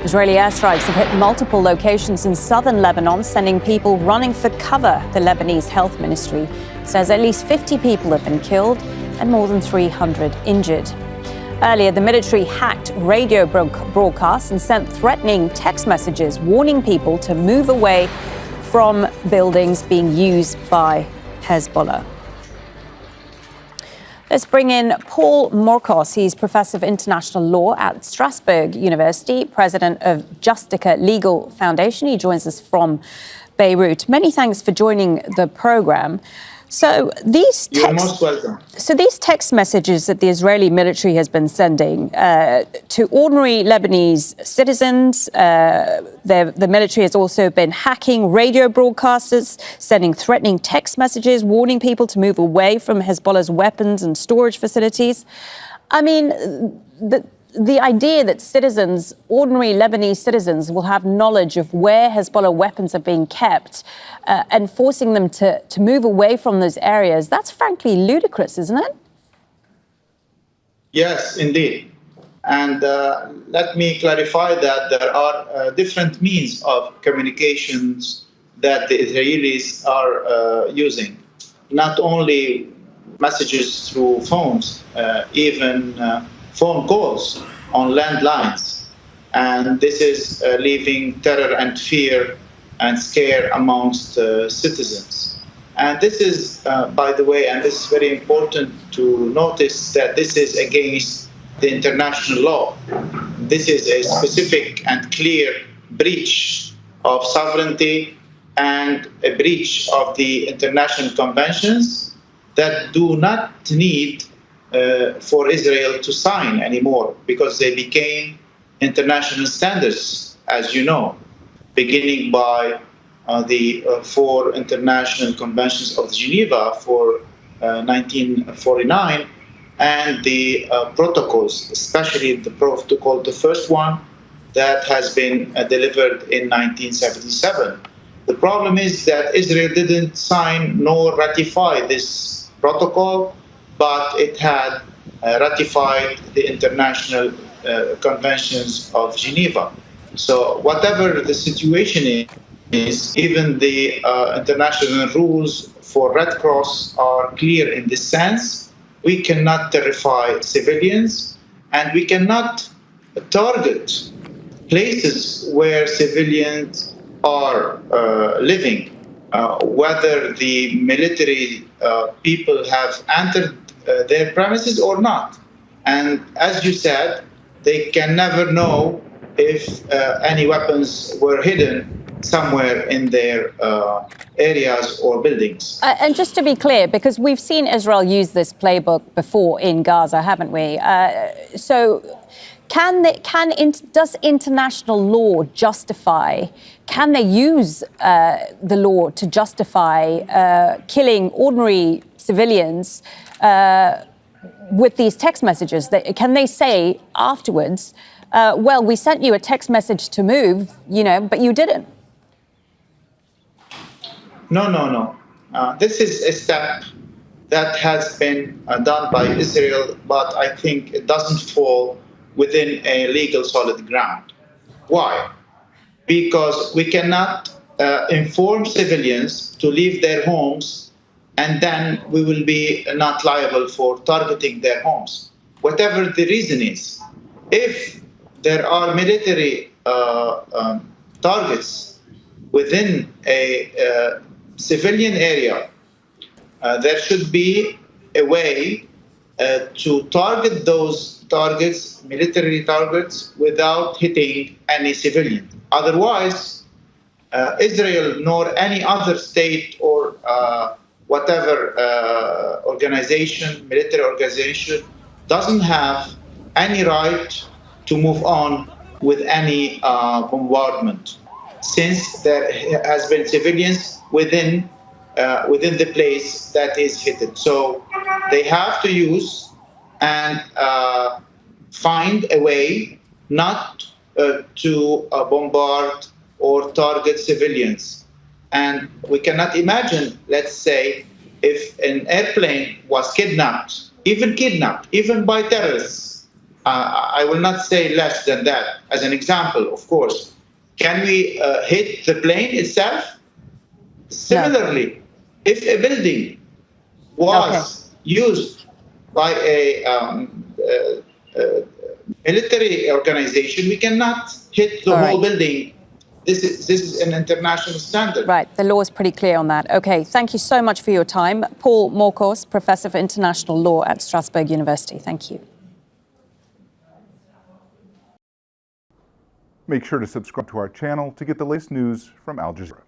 Israeli airstrikes have hit multiple locations in southern Lebanon, sending people running for cover. The Lebanese health ministry says at least 50 people have been killed and more than 300 injured. Earlier, the military hacked radio broadcasts and sent threatening text messages warning people to move away from buildings being used by Hezbollah. Let's bring in Paul Morcos. He's Professor of International Law at Strasbourg University, President of JUSTICA Legal Foundation. He joins us from Beirut. Many thanks for joining the programme. So You're most welcome. So these text messages that the Israeli military has been sending to ordinary Lebanese citizens, the military has also been hacking radio broadcasters, sending threatening text messages, warning people to move away from Hezbollah's weapons and storage facilities. I mean, the idea that citizens, ordinary Lebanese citizens, will have knowledge of where Hezbollah weapons are being kept and forcing them to move away from those areas, that's frankly ludicrous, isn't it? Yes, indeed. And let me clarify that there are different means of communications that the Israelis are using. Not only messages through phones, even phone calls on landlines. And this is leaving terror and fear and scare amongst citizens. And this is, by the way, and this is very important to notice, that this is against the international law. This is a specific and clear breach of sovereignty and a breach of the international conventions that do not need for Israel to sign anymore, because they became international standards, as you know, beginning by the four international conventions of Geneva for 1949 and the protocols, especially the protocol, the first one that has been delivered in 1977. The problem is that Israel didn't sign nor ratify this protocol, but it had ratified the international conventions of Geneva. So whatever the situation is, even the international rules for Red Cross are clear in this sense. We cannot terrify civilians, and we cannot target places where civilians are living, whether the military people have entered their premises or not. And as you said, they can never know if any weapons were hidden somewhere in their areas or buildings. And just to be clear, because we've seen Israel use this playbook before in Gaza, haven't we? So does international law justify, can they use the law to justify killing ordinary civilians with these text messages? Can they say afterwards, well, we sent you a text message to move, but you didn't? No. This is a step that has been done by Israel, but I think it doesn't fall within a legal solid ground. Why? Because we cannot inform civilians to leave their homes, and then we will be not liable for targeting their homes, whatever the reason is. If there are military targets within a civilian area, there should be a way to target those targets, military targets, without hitting any civilian. Otherwise, Israel nor any other state or whatever organization, military organization, doesn't have any right to move on with any bombardment, since there has been civilians within the place that is hit. So they have to use and find a way not to bombard or target civilians. And we cannot imagine, let's say, if an airplane was kidnapped, even by terrorists, I will not say less than that. As an example, of course, can we hit the plane itself? Similarly, if a building was used by a military organization, we cannot hit the whole building. This is an international standard. Right, the law is pretty clear on that. Okay, thank you so much for your time. Paul Morcos, Professor for International Law at Strasbourg University. Thank you. Make sure to subscribe to our channel to get the latest news from Al Jazeera.